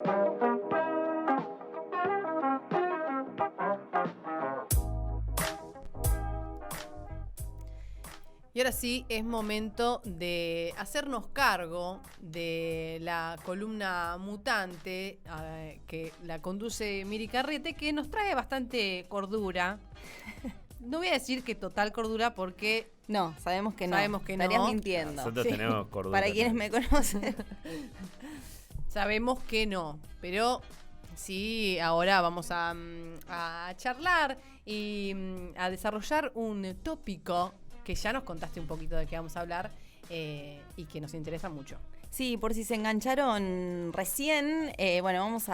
Y ahora sí, es momento de hacernos cargo de la columna mutante que la conduce Miri Carrete, que nos trae bastante cordura. No voy a decir que total cordura porque... No, sabemos que no. Sabemos que Estarías no. mintiendo. Nosotros tenemos cordura. Para quienes me conocen. Sabemos que no, pero sí, ahora vamos a charlar y a desarrollar un tópico que ya nos contaste un poquito de qué vamos a hablar y que nos interesa mucho. Sí, por si se engancharon recién, bueno, vamos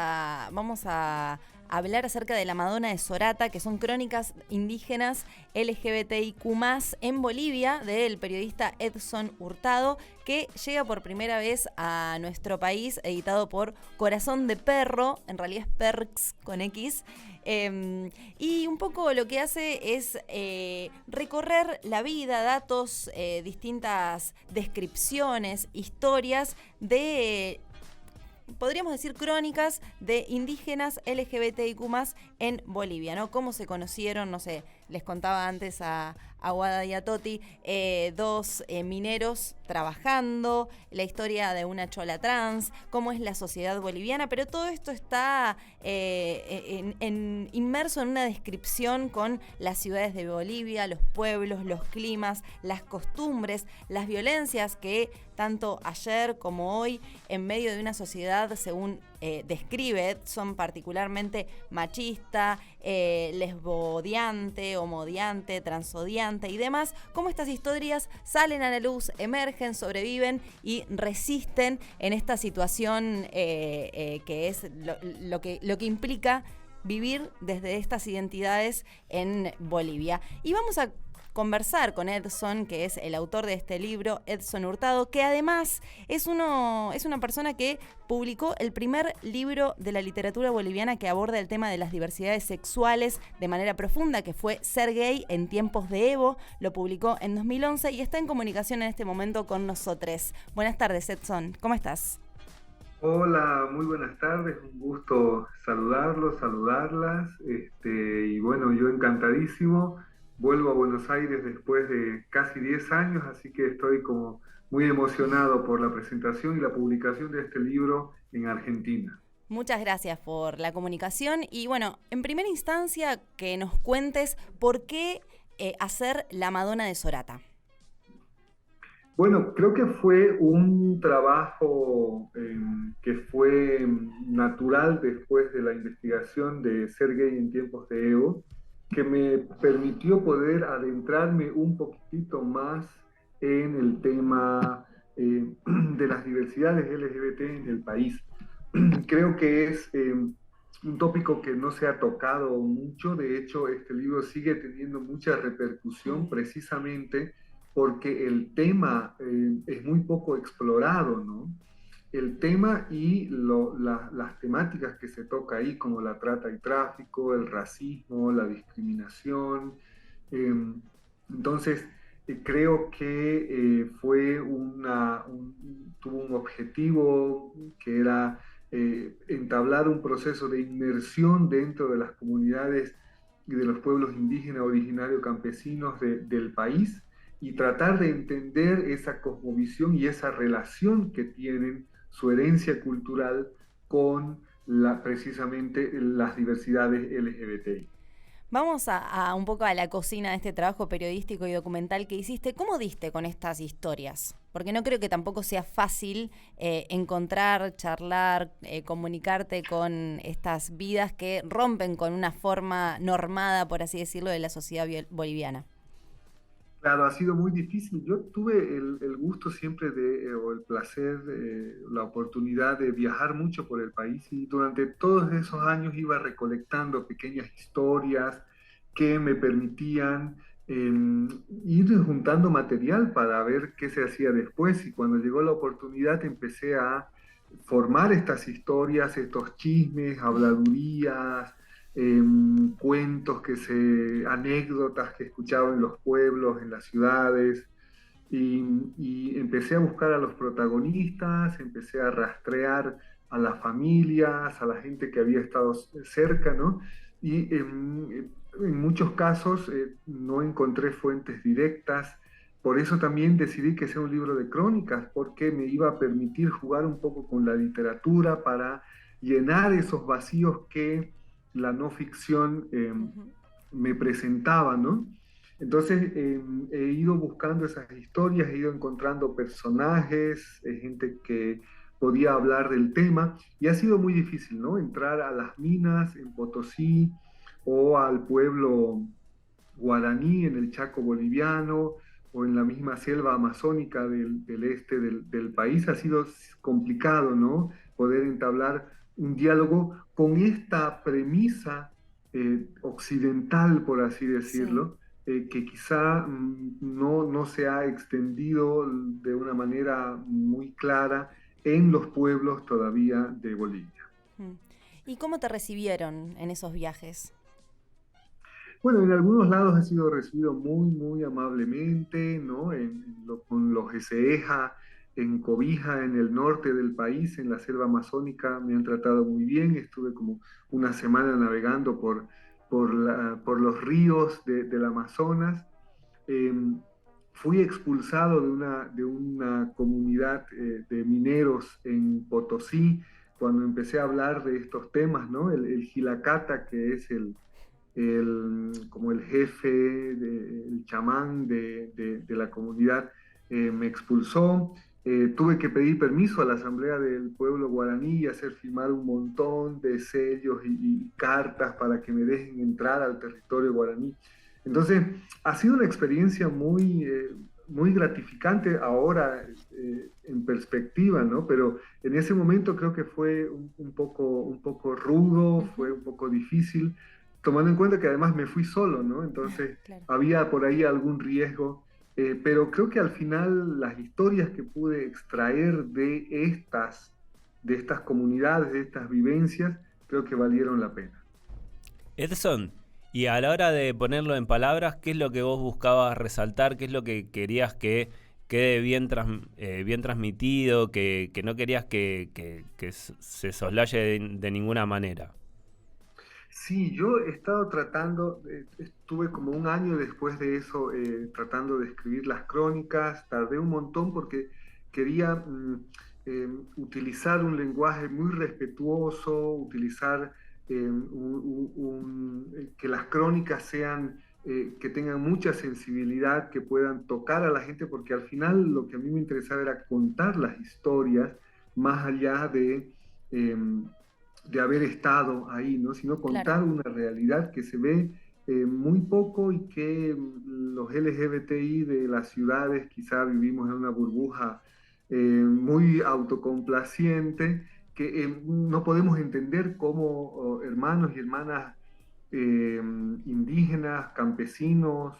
a hablar acerca de la Madonna de Sorata, que son crónicas indígenas LGBTIQ+, en Bolivia, del periodista Edson Hurtado, que llega por primera vez a nuestro país, editado por Corazón de Perro, en realidad es Perx con X, y un poco lo que hace es recorrer la vida, datos, distintas descripciones, historias de... podríamos decir crónicas de indígenas LGBTIQ+ en Bolivia, ¿no? Cómo se conocieron, no sé, les contaba antes a Guada y a Toti, dos mineros trabajando, la historia de una chola trans, cómo es la sociedad boliviana, pero todo esto está inmerso en una descripción con las ciudades de Bolivia, los pueblos, los climas, las costumbres, las violencias que tanto ayer como hoy, en medio de una sociedad, según describe Edson, particularmente machista, lesbodiante, homodiante, transodiante y demás, cómo estas historias salen a la luz, emergen, sobreviven y resisten en esta situación que es lo que implica vivir desde estas identidades en Bolivia. Y vamos a conversar con Edson, que es el autor de este libro, Edson Hurtado, que además es una persona que publicó el primer libro de la literatura boliviana que aborda el tema de las diversidades sexuales de manera profunda, que fue Ser gay en tiempos de Evo. Lo publicó en 2011 y está en comunicación en este momento con nosotros. Buenas tardes, Edson. ¿Cómo estás? Hola, muy buenas tardes, un gusto saludarlas, y bueno, yo encantadísimo, vuelvo a Buenos Aires después de casi 10 años, así que estoy como muy emocionado por la presentación y la publicación de este libro en Argentina. Muchas gracias por la comunicación y bueno, en primera instancia que nos cuentes por qué hacer La Madonna de Sorata. Bueno, creo que fue un trabajo que fue natural después de la investigación de Ser gay en tiempos de Evo, que me permitió poder adentrarme un poquitito más en el tema de las diversidades LGBT en el país. Creo que es un tópico que no se ha tocado mucho, de hecho este libro sigue teniendo mucha repercusión precisamente porque el tema es muy poco explorado, ¿no? El tema y las temáticas que se toca ahí, como la trata y tráfico, el racismo, la discriminación. Eh, entonces, creo que tuvo un objetivo que era entablar un proceso de inmersión dentro de las comunidades y de los pueblos indígenas originarios campesinos del país, y tratar de entender esa cosmovisión y esa relación que tienen su herencia cultural con precisamente las diversidades LGBTI. Vamos a un poco a la cocina de este trabajo periodístico y documental que hiciste. ¿Cómo diste con estas historias? Porque no creo que tampoco sea fácil encontrar, charlar, comunicarte con estas vidas que rompen con una forma normada, por así decirlo, de la sociedad boliviana. Claro, ha sido muy difícil. Yo tuve el gusto siempre o el placer, la oportunidad de viajar mucho por el país, y durante todos esos años iba recolectando pequeñas historias que me permitían ir juntando material para ver qué se hacía después, y cuando llegó la oportunidad empecé a formar estas historias, estos chismes, habladurías, cuentos anécdotas que escuchaba en los pueblos, en las ciudades, y empecé a buscar a los protagonistas, empecé a rastrear a las familias, a la gente que había estado cerca, ¿no? Y en muchos casos no encontré fuentes directas. Por eso también decidí que sea un libro de crónicas, porque me iba a permitir jugar un poco con la literatura para llenar esos vacíos que la no ficción me presentaba, ¿no? Entonces he ido buscando esas historias, he ido encontrando personajes, gente que podía hablar del tema, y ha sido muy difícil, ¿no? Entrar a las minas en Potosí o al pueblo guaraní en el Chaco boliviano o en la misma selva amazónica del este del país, ha sido complicado, ¿no? Poder entablar un diálogo con esta premisa occidental, por así Sí. decirlo, que quizá no se ha extendido de una manera muy clara en los pueblos todavía de Bolivia. Mm. ¿Y cómo te recibieron en esos viajes? Bueno, en algunos lados he sido recibido muy, muy amablemente, ¿no? Con los Eseja, en Cobija, en el norte del país, en la selva amazónica, me han tratado muy bien. Estuve como una semana navegando por los ríos del Amazonas. Eh, Fui expulsado de una comunidad de mineros en Potosí cuando empecé a hablar de estos temas, ¿no? El Gilacata, que es como el jefe, el chamán de la comunidad, me expulsó. Tuve que pedir permiso a la Asamblea del Pueblo Guaraní y hacer firmar un montón de sellos y cartas para que me dejen entrar al territorio guaraní. Entonces, ha sido una experiencia muy gratificante ahora en perspectiva, ¿no? Pero en ese momento creo que fue un poco rudo, fue Ujú. un poco difícil, tomando en cuenta que además me fui solo, ¿no? Entonces Claro. había por ahí algún riesgo, pero creo que al final las historias que pude extraer de estas comunidades, de estas vivencias, creo que valieron la pena. Edson, y a la hora de ponerlo en palabras, ¿qué es lo que vos buscabas resaltar? ¿Qué es lo que querías que quede bien transmitido? Que no querías que se soslaye de ninguna manera. Sí, yo he estado tratando, estuve como un año después de eso tratando de escribir las crónicas, tardé un montón porque quería utilizar un lenguaje muy respetuoso, utilizar que las crónicas sean, que tengan mucha sensibilidad, que puedan tocar a la gente, porque al final lo que a mí me interesaba era contar las historias más allá de haber estado ahí, ¿no? Sino Claro. contar una realidad que se ve muy poco y que los LGBTI de las ciudades quizá vivimos en una burbuja muy autocomplaciente, que no podemos entender cómo hermanos y hermanas indígenas, campesinos,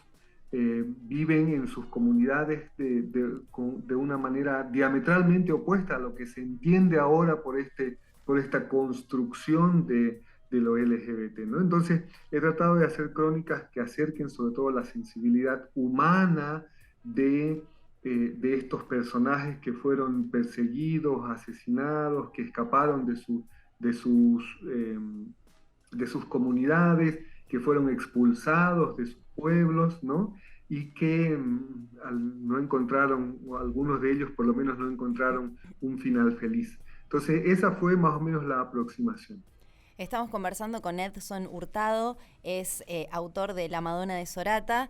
viven en sus comunidades de una manera diametralmente opuesta a lo que se entiende ahora por esta construcción de lo LGBT, ¿no? Entonces, he tratado de hacer crónicas que acerquen sobre todo la sensibilidad humana de estos personajes que fueron perseguidos, asesinados, que escaparon de sus, eh, de sus comunidades, que fueron expulsados de sus pueblos, ¿no? Y que no encontraron, o algunos de ellos por lo menos no encontraron un final feliz. Entonces, esa fue más o menos la aproximación. Estamos conversando con Edson Hurtado, es autor de La Madonna de Sorata,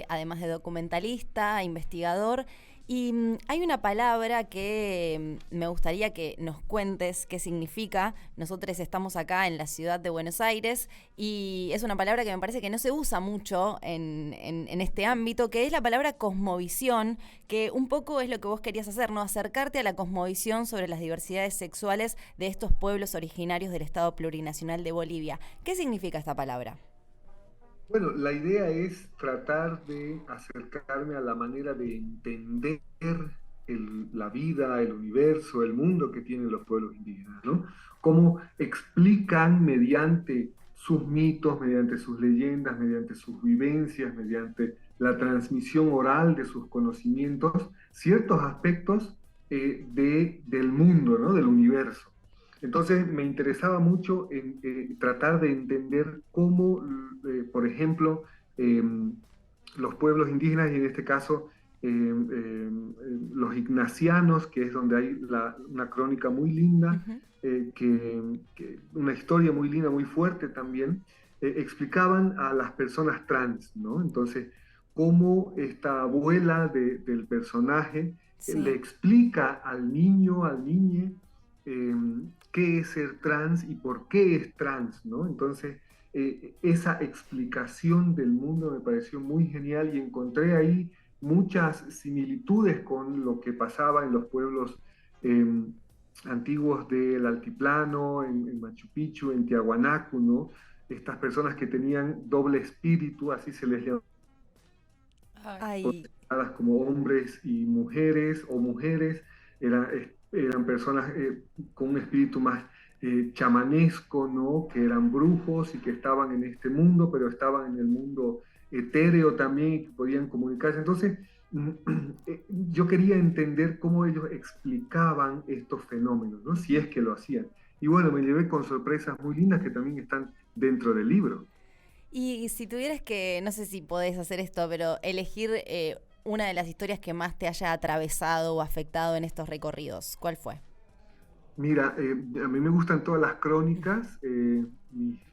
además de documentalista, investigador. Y hay una palabra que me gustaría que nos cuentes qué significa. Nosotros estamos acá en la ciudad de Buenos Aires y es una palabra que me parece que no se usa mucho en este ámbito, que es la palabra cosmovisión, que un poco es lo que vos querías hacer, ¿no? Acercarte a la cosmovisión sobre las diversidades sexuales de estos pueblos originarios del Estado Plurinacional de Bolivia. ¿Qué significa esta palabra? Bueno, la idea es tratar de acercarme a la manera de entender la vida, el universo, el mundo que tienen los pueblos indígenas, ¿no? Cómo explican mediante sus mitos, mediante sus leyendas, mediante sus vivencias, mediante la transmisión oral de sus conocimientos, ciertos aspectos del mundo, ¿no? Del universo. Entonces me interesaba mucho tratar de entender cómo, por ejemplo, los pueblos indígenas, y en este caso los ignacianos, que es donde hay una crónica muy linda, Ujú. una historia muy linda, muy fuerte también, explicaban a las personas trans, ¿no? Entonces, cómo esta abuela del personaje le Sí. explica al niño, al niñe, eh, qué es ser trans y por qué es trans, ¿no? Entonces, esa explicación del mundo me pareció muy genial y encontré ahí muchas similitudes con lo que pasaba en los pueblos eh, antiguos del altiplano, en Machu Picchu, en Tiahuanaco, ¿no? Estas personas que tenían doble espíritu, así se les Ay, llamadas como hombres y mujeres o mujeres, eran personas con un espíritu más chamanesco, ¿no? Que eran brujos y que estaban en este mundo, pero estaban en el mundo etéreo también y que podían comunicarse. Entonces, yo quería entender cómo ellos explicaban estos fenómenos, ¿no? Si es que lo hacían. Y bueno, me llevé con sorpresas muy lindas que también están dentro del libro. y si tuvieras que, no sé si podés hacer esto, pero elegir una de las historias que más te haya atravesado o afectado en estos recorridos, ¿cuál fue? Mira, a mí me gustan todas las crónicas.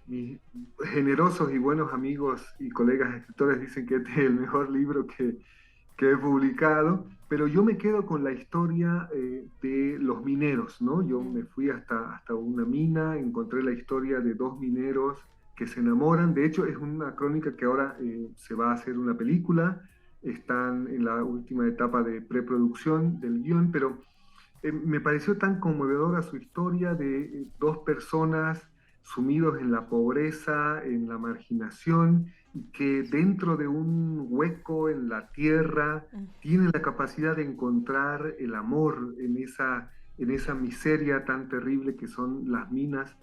Mis generosos y buenos amigos y colegas escritores dicen que este es el mejor libro que he publicado, pero yo me quedo con la historia de los mineros, ¿no? Yo me Mm. fui hasta una mina, encontré la historia de dos mineros que se enamoran. De hecho, es una crónica que ahora se va a hacer una película. Están en la última etapa de preproducción del guión, pero me pareció tan conmovedora su historia de dos personas sumidos en la pobreza, en la marginación, y que dentro de un hueco en la tierra tienen la capacidad de encontrar el amor en esa miseria tan terrible que son las minas,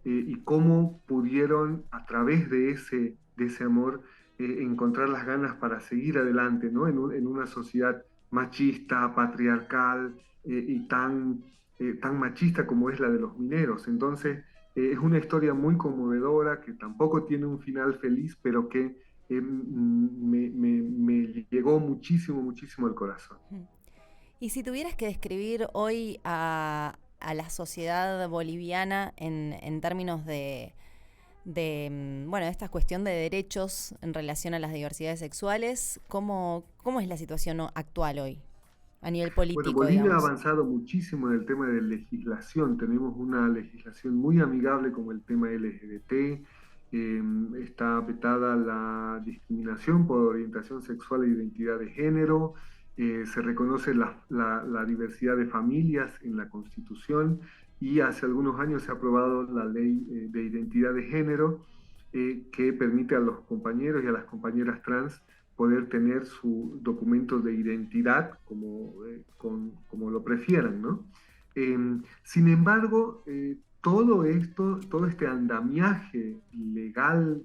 y cómo pudieron a través de ese amor encontrar las ganas para seguir adelante, ¿no? En una sociedad machista, patriarcal, y tan machista como es la de los mineros. Entonces, es una historia muy conmovedora que tampoco tiene un final feliz, pero que me llegó muchísimo, muchísimo al corazón. Y si tuvieras que describir hoy a la sociedad boliviana en términos bueno, esta cuestión de derechos en relación a las diversidades sexuales, ¿cómo es la situación actual hoy, a nivel Bueno, político, Bolivia ha digamos? avanzado muchísimo en el tema de legislación. Tenemos una legislación muy amigable como el tema LGBT. eh, Está vetada la discriminación por orientación sexual e identidad de género. Se reconoce la diversidad de familias en la Constitución y hace algunos años se ha aprobado la ley de identidad de género, que permite a los compañeros y a las compañeras trans poder tener su documento de identidad como lo prefieran, ¿no? Sin embargo, todo este andamiaje legal,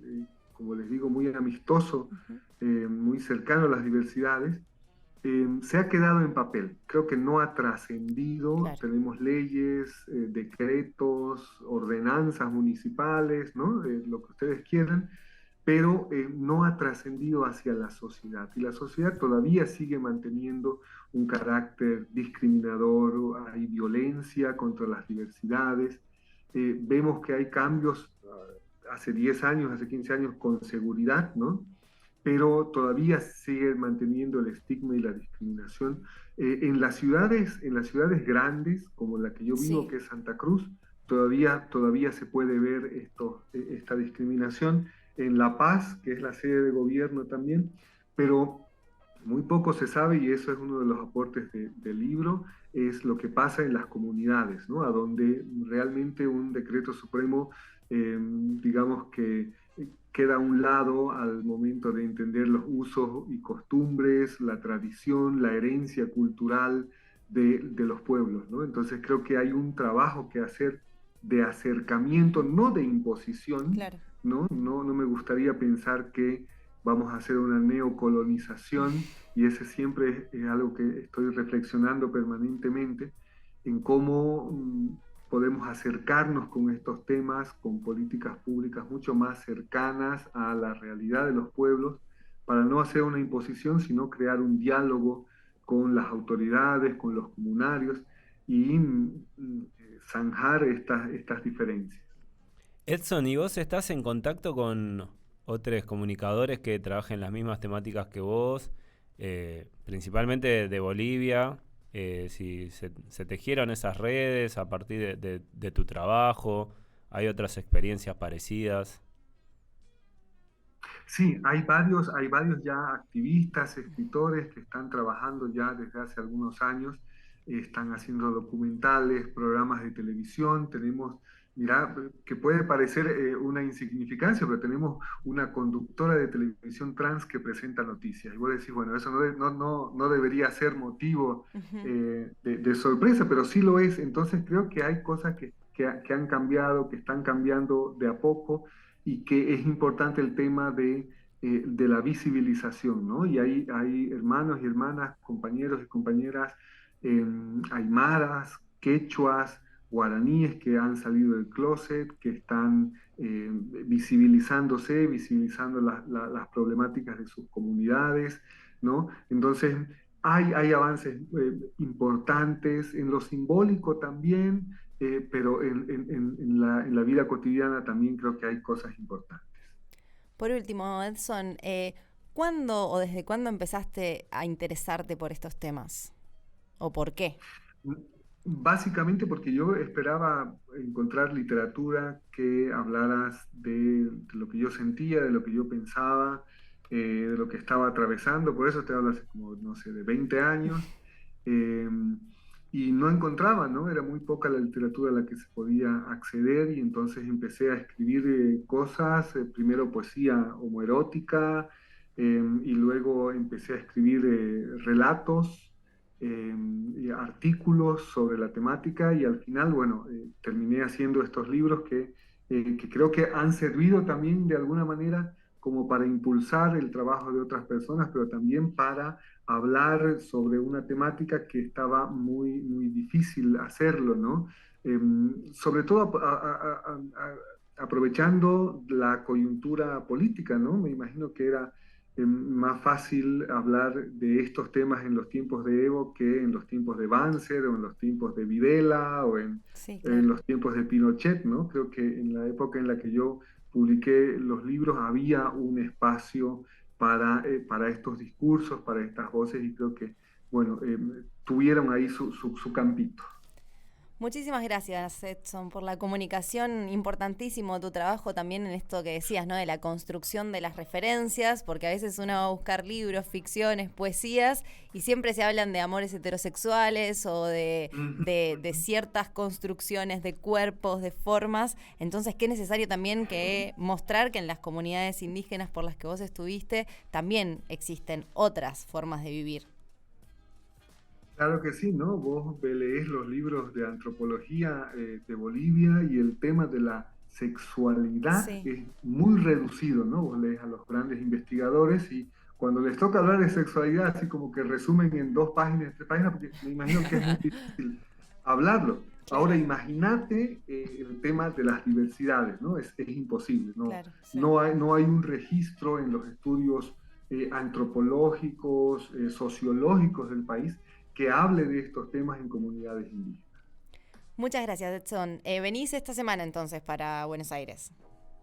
como les digo, muy amistoso, Ujú. muy cercano a las diversidades, se ha quedado en papel. Creo que no ha trascendido. Claro. Tenemos leyes, decretos, ordenanzas municipales, ¿no? Lo que ustedes quieran, pero no ha trascendido hacia la sociedad. Y la sociedad todavía sigue manteniendo un carácter discriminador, hay violencia contra las diversidades. Vemos que hay cambios hace 10 años, hace 15 años con seguridad, ¿no? Pero todavía sigue manteniendo el estigma y la discriminación. En las ciudades grandes, como la que yo vivo, Sí. que es Santa Cruz, todavía se puede ver esta discriminación. En La Paz, que es la sede de gobierno también, pero muy poco se sabe, y eso es uno de los aportes del libro, es lo que pasa en las comunidades, ¿no? A donde realmente un decreto supremo, digamos que queda a un lado al momento de entender los usos y costumbres, la tradición, la herencia cultural de los pueblos, ¿no? Entonces creo que hay un trabajo que hacer de acercamiento, no de imposición, Claro. ¿no? No me gustaría pensar que vamos a hacer una neocolonización, y ese siempre es algo que estoy reflexionando permanentemente, en cómo podemos acercarnos con estos temas, con políticas públicas mucho más cercanas a la realidad de los pueblos, para no hacer una imposición, sino crear un diálogo con las autoridades, con los comunarios y zanjar estas diferencias. Edson, ¿y vos estás en contacto con otros comunicadores que trabajan en las mismas temáticas que vos, principalmente de Bolivia? Si se tejieron esas redes a partir de tu trabajo, ¿hay otras experiencias parecidas? Sí, hay varios ya activistas, escritores que están trabajando ya desde hace algunos años, están haciendo documentales, programas de televisión, tenemos, mira, que puede parecer una insignificancia, pero tenemos una conductora de televisión trans que presenta noticias. Y vos decís, bueno, eso no debería ser motivo de sorpresa, pero sí lo es. Entonces creo que hay cosas que han cambiado, que están cambiando de a poco y que es importante el tema de la visibilización, ¿no? Y hay hermanos y hermanas, compañeros y compañeras aymaras, quechuas, guaraníes que han salido del closet, que están visibilizándose, visibilizando las problemáticas de sus comunidades, ¿no? Entonces, hay avances importantes en lo simbólico también, pero en la vida cotidiana también creo que hay cosas importantes. Por último, Edson, ¿cuándo o desde cuándo empezaste a interesarte por estos temas? ¿O por qué? Básicamente porque yo esperaba encontrar literatura que hablaras de lo que yo sentía, de lo que yo pensaba, de lo que estaba atravesando. Por eso te hablo hace como, no sé, de 20 años. eh, y no encontraba, ¿no? Era muy poca la literatura a la que se podía acceder y entonces empecé a escribir cosas, primero poesía homoerótica, y luego empecé a escribir relatos, y artículos sobre la temática y al final, bueno, terminé haciendo estos libros que creo que han servido también de alguna manera como para impulsar el trabajo de otras personas, pero también para hablar sobre una temática que estaba muy difícil hacerlo, ¿no? Sobre todo aprovechando la coyuntura política, ¿no? Me imagino que era más fácil hablar de estos temas en los tiempos de Evo que en los tiempos de Banzer o en los tiempos de Videla o Sí, en claro. los tiempos de Pinochet, ¿no? Creo que en la época en la que yo publiqué los libros había un espacio para estos discursos, para estas voces y creo que, bueno, tuvieron ahí su campito. Muchísimas gracias, Edson, por la comunicación. Importantísimo tu trabajo también en esto que decías, ¿no? De la construcción de las referencias, porque a veces uno va a buscar libros, ficciones, poesías, y siempre se hablan de amores heterosexuales o de ciertas construcciones de cuerpos, de formas. Entonces, qué necesario también que mostrar que en las comunidades indígenas por las que vos estuviste también existen otras formas de vivir. Claro que sí, ¿no? Vos leés los libros de antropología de Bolivia y el tema de la sexualidad Sí. es muy reducido, ¿no? Vos lees a los grandes investigadores y cuando les toca hablar de sexualidad, así como que resumen en 2 páginas, 3 páginas, porque me imagino que es muy difícil hablarlo. Ahora Claro. imagínate el tema de las diversidades, ¿no? Es imposible, ¿no? Claro, sí. No hay un registro en los estudios antropológicos, sociológicos del país que hable de estos temas en comunidades indígenas. Muchas gracias, Edson. Venís esta semana entonces para Buenos Aires.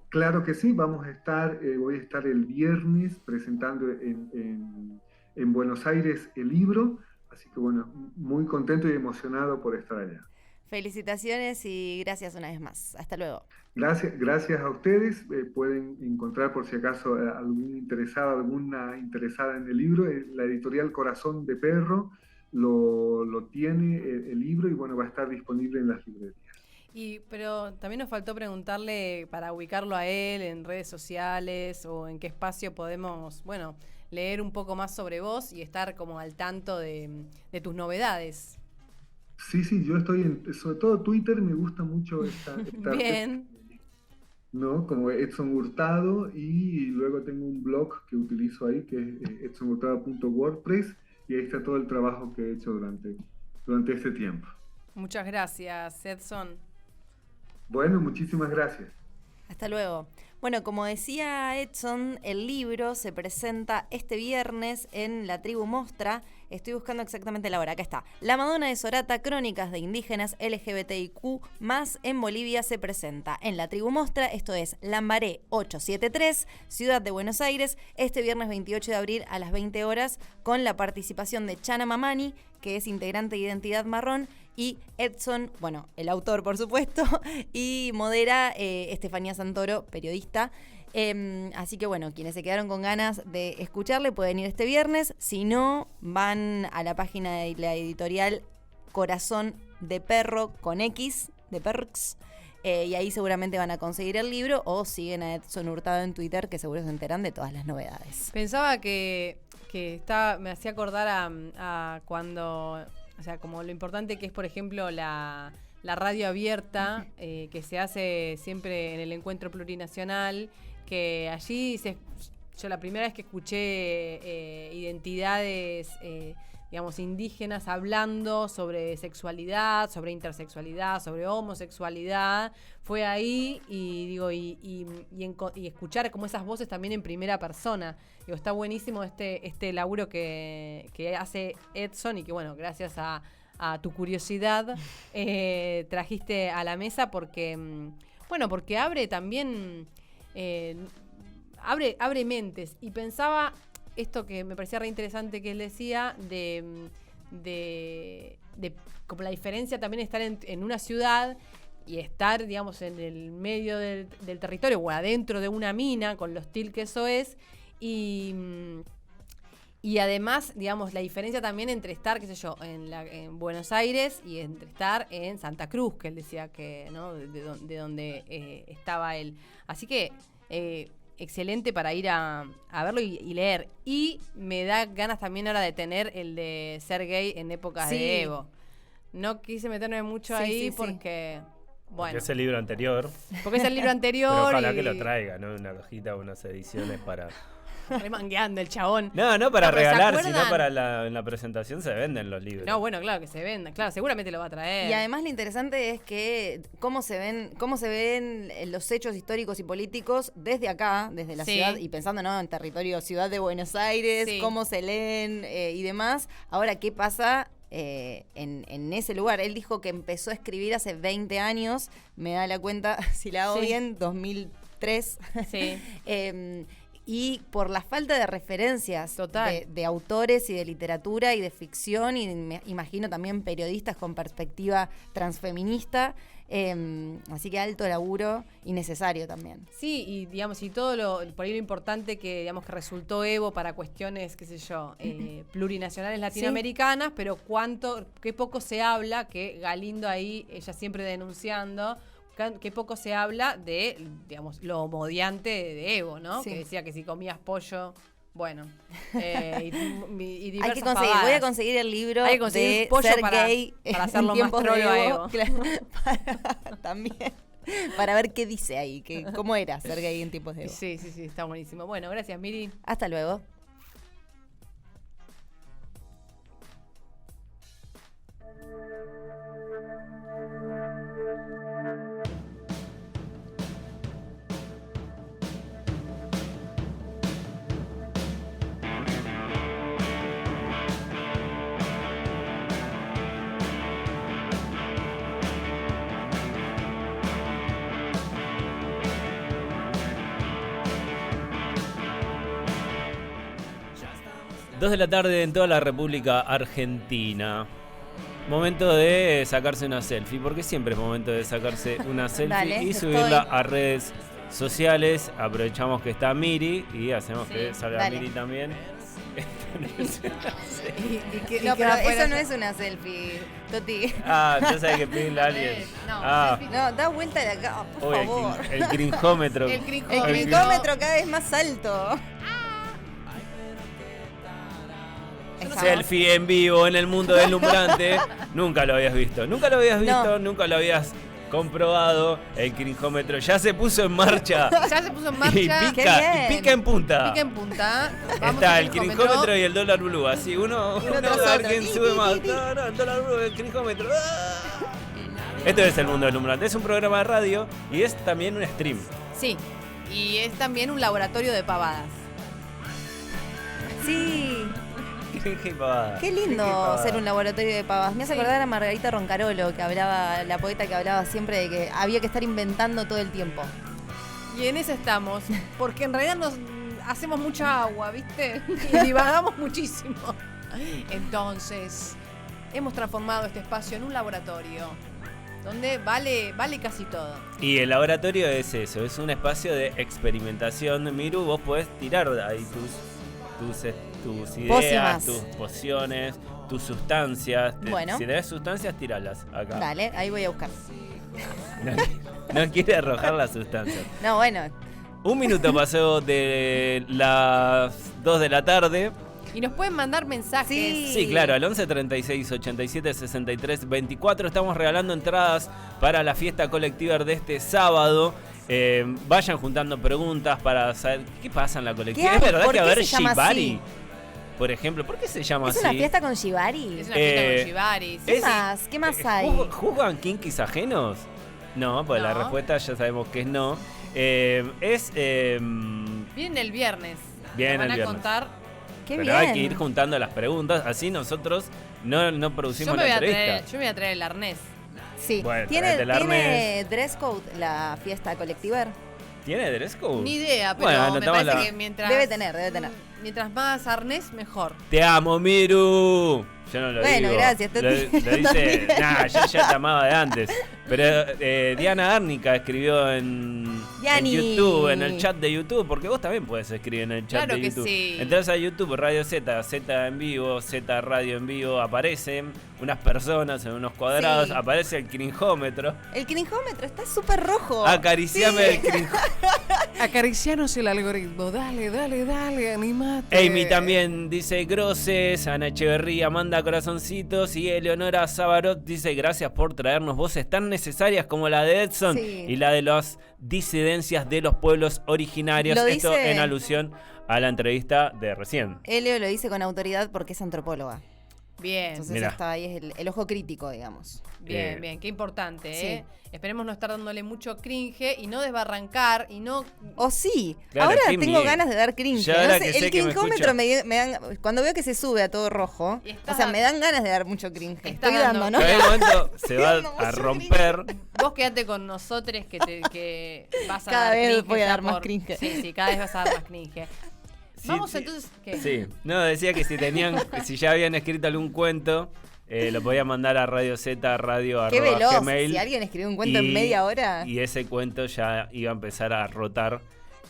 Claro que sí, voy a estar el viernes presentando en Buenos Aires el libro, así que bueno, muy contento y emocionado por estar allá. Felicitaciones y gracias una vez más. Hasta luego. Gracias a ustedes. Pueden encontrar por si acaso alguna interesada en el libro. La editorial Corazón de Perro lo tiene el libro y bueno, va a estar disponible en las librerías. Pero también nos faltó preguntarle para ubicarlo a él en redes sociales o en qué espacio podemos, bueno, leer un poco más sobre vos y estar como al tanto de tus novedades. Sí, yo estoy sobre todo Twitter, me gusta mucho estar Bien. ¿no? Como Edson Hurtado y luego tengo un blog que utilizo ahí que es edsonhurtado.wordpress y ahí está todo el trabajo que he hecho durante este tiempo. Muchas gracias, Edson. Bueno, muchísimas gracias. Hasta luego. Bueno, como decía Edson, el libro se presenta este viernes en La Tribu Mostra. Estoy buscando exactamente la hora. Acá está. La Madonna de Sorata, crónicas de indígenas LGBTIQ+, en Bolivia se presenta en La Tribu Mostra. Esto es Lambaré 873, Ciudad de Buenos Aires, este viernes 28 de abril a las 20 horas, con la participación de Chana Mamani, que es integrante de Identidad Marrón, y Edson, bueno, el autor por supuesto, y modera Estefanía Santoro, periodista. Así que bueno, quienes se quedaron con ganas de escucharle pueden ir este viernes. Si no, van a la página de la editorial Corazón de Perro con X, de Perx, y ahí seguramente van a conseguir el libro, o siguen a Edson Hurtado en Twitter, que seguro se enteran de todas las novedades. Pensaba que me hacía acordar a cuando, o sea, como lo importante que es, por ejemplo, la radio abierta, que se hace siempre en el encuentro plurinacional, que allí yo la primera vez que escuché identidades, digamos, indígenas hablando sobre sexualidad, sobre intersexualidad, sobre homosexualidad, fue ahí y escuchar como esas voces también en primera persona. Digo, está buenísimo este laburo que hace Edson, y que bueno, gracias a tu curiosidad trajiste a la mesa, porque abre también abre mentes. Y pensaba esto que me parecía re interesante que él decía de como la diferencia también de estar en una ciudad y estar, digamos, en el medio del territorio o adentro de una mina, con lo hostil que eso es, y además, digamos, la diferencia también entre estar, qué sé yo, en Buenos Aires y entre estar en Santa Cruz, que él decía que, ¿no? De donde estaba él. Así que excelente para ir a verlo y leer. Y me da ganas también ahora de tener el de ser gay en épocas de Evo. No quise meterme mucho ahí porque... Bueno. Porque es el libro anterior. Porque es el libro anterior. Pero ojalá que lo traiga, ¿no? Una cajita, unas ediciones para... Remangueando el chabón. No para regalar, sino para en la presentación se venden los libros. No, bueno, claro que se venden. Claro, seguramente lo va a traer. Y además lo interesante es que cómo se ven los hechos históricos y políticos desde acá, desde la ciudad, y pensando, ¿no?, en territorio Ciudad de Buenos Aires, cómo se leen y demás. Ahora, ¿qué pasa en ese lugar? Él dijo que empezó a escribir hace 20 años, me da la cuenta, si la hago bien, 2003. Sí. Y por la falta de referencias de autores y de literatura y de ficción, y me imagino también periodistas con perspectiva transfeminista, así que alto laburo y necesario también. Sí, y digamos, y todo por ahí lo importante que, digamos, que resultó Evo para cuestiones, qué sé yo, plurinacionales latinoamericanas, pero qué poco se habla, que Galindo ahí, ella siempre denunciando, que poco se habla de, digamos, lo homodiante de Evo, ¿no? Sí. Que decía que si comías pollo, bueno, y diversas hay que conseguir, pavadas. Voy a conseguir el libro hay que conseguir de pollo ser gay para hacerlo más trolo a Evo. Claro, también, para ver qué dice ahí, cómo era ser gay en tiempos de Evo. Sí, está buenísimo. Bueno, gracias, Miri. Hasta luego. Dos de la tarde en toda la República Argentina. Momento de sacarse una selfie, porque siempre es momento de sacarse una selfie y subirla a redes sociales. Aprovechamos que está Miri y hacemos que salga Miri también. No, pero eso no es una selfie, Toti. Ya sabes que pedirle a alguien. No, da vuelta de acá, por favor. El crinjómetro. El crinjómetro cada vez más alto. Selfie en vivo en el mundo deslumbrante. Nunca lo habías visto. Nunca lo habías comprobado. El crinjómetro ya se puso en marcha. Y pica en punta. Está el crinjómetro y el dólar blue. Así uno va a ver quién sube más. No, el dólar blue, el crinjómetro. Esto es El Mundo Deslumbrante. Es un programa de radio y es también un stream. Sí, y es también un laboratorio de pavadas. Sí. Qué pavada. Qué lindo ser un laboratorio de pavas. Me hace acordar a Margarita Roncarolo, que hablaba, la poeta que hablaba siempre de que había que estar inventando todo el tiempo. Y en eso estamos, porque en realidad nos hacemos mucha agua, ¿viste? Y divagamos muchísimo. Entonces, hemos transformado este espacio en un laboratorio, donde vale casi todo. Y el laboratorio es eso, es un espacio de experimentación. Miru, vos podés tirar ahí tus ideas, Pócimas. tus pociones, tus sustancias. Bueno. Si tenés sustancias, tiralas acá. Dale, ahí voy a buscar. No quiere arrojar las sustancias. No, bueno. 1 minuto pasó de las 2 de la tarde. Y nos pueden mandar mensajes. Sí, claro, al 11 36 87 63 24 estamos regalando entradas para la fiesta colectiva de este sábado. Vayan juntando preguntas para saber qué pasa en la colectiva. ¿Qué ¿Es hay? verdad ¿Por que va a qué haber se llama Shibari? así? Por ejemplo, ¿por qué se llama ¿Es así? una fiesta con Shibari? Es una fiesta Eh, con Shibari. Sí, ¿Qué sí. más? ¿Qué más hay? ¿Jugan kinkis ajenos? No, pues la No. respuesta ya sabemos que es no. Vienen el viernes. Vienen Nos van el a viernes. contar. Qué Pero bien. hay que ir juntando las preguntas, así nosotros no producimos la entrevista. Yo me voy a traer el arnés. Sí. Bueno, ¿Tiene traete el arnés. dress code la fiesta colectiva? ¿Tiene dress code? Ni idea, pero Bueno, me anotamos parece la- que mientras... Debe tener. Mientras más arnés, mejor. Te amo, Miru. Yo no lo Bueno, digo. gracias, Lo Toti. dice, nah, yo ya te amaba de antes. Pero Diana Árnica escribió en Diani. YouTube, en el chat de YouTube, porque vos también podés escribir en el chat Claro de que YouTube. sí. Entrás a YouTube, Radio Z, Z en vivo, Z Radio en vivo, aparecen unas personas en unos cuadrados, Sí. aparece el crinjómetro. El crinjómetro está súper rojo. Acariciame Sí. el crinjómetro. Acaricianos el algoritmo. Dale, animate. Amy también dice groses, Ana Echeverría manda corazoncitos y Eleonora Sabarot dice gracias por traernos voces tan necesarias como la de Edson Sí. y la de las disidencias de los pueblos originarios. Lo Esto dice- en alusión a la entrevista de recién. Elio lo dice con autoridad porque es antropóloga. Bien, Entonces Mirá. está ahí, es el ojo crítico, digamos. bien, qué importante, Sí. ¿eh? Esperemos no estar dándole mucho cringe y no desbarrancar y no... O sí, Claro, ahora qué tengo miedo. ganas de dar cringe. Ya ahora No sé, que sé el que me crinjómetro escucha. me dan, cuando veo que se sube a todo rojo, Y estás o sea, dando- me dan ganas de dar mucho cringe. Estás Estoy dando, dando- ¿no? En algún momento se va dando a mucho romper. Vos quédate con nosotros que vas a Cada dar vez cringe voy a ya dar más cringe. Sí, cada vez vas a dar más cringe. Sí, Vamos sí. entonces... ¿qué? Sí, no, decía que si ya habían escrito algún cuento, lo podía mandar a Radio Z, radio Qué arroba veloz. gmail. Si alguien escribió un cuento en Y- media hora. Y ese cuento ya iba a empezar a rotar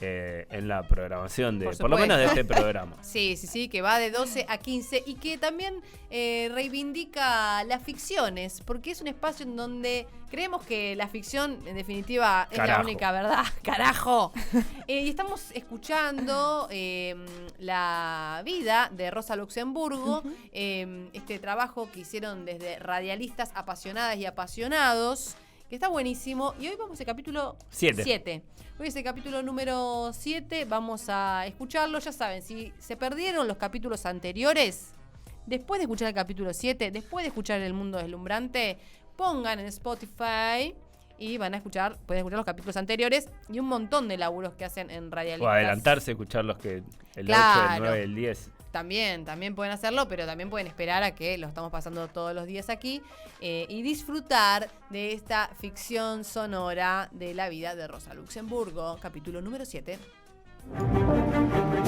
en la programación de, Por por lo menos de supuesto. este programa. Sí, que va de 12 a 15 y que también reivindica las ficciones, porque es un espacio en donde creemos que la ficción, en definitiva, es la Carajo. única verdad. ¡Carajo! Y estamos escuchando la vida de Rosa Luxemburgo, este trabajo que hicieron desde radialistas apasionadas y apasionados, que está buenísimo. Y hoy vamos al capítulo 7. Hoy es el capítulo número 7, vamos a escucharlo. Ya saben, si se perdieron los capítulos anteriores, después de escuchar el capítulo 7, después de escuchar El Mundo Deslumbrante, pongan en Spotify y van a escuchar, pueden escuchar los capítulos anteriores y un montón de laburos que hacen en O Radialistas. adelantarse, escuchar los que el 8, Claro. el 9, el 10. También pueden hacerlo, pero también pueden esperar a que lo estamos pasando todos los días aquí y disfrutar de esta ficción sonora de la vida de Rosa Luxemburgo, capítulo número 7.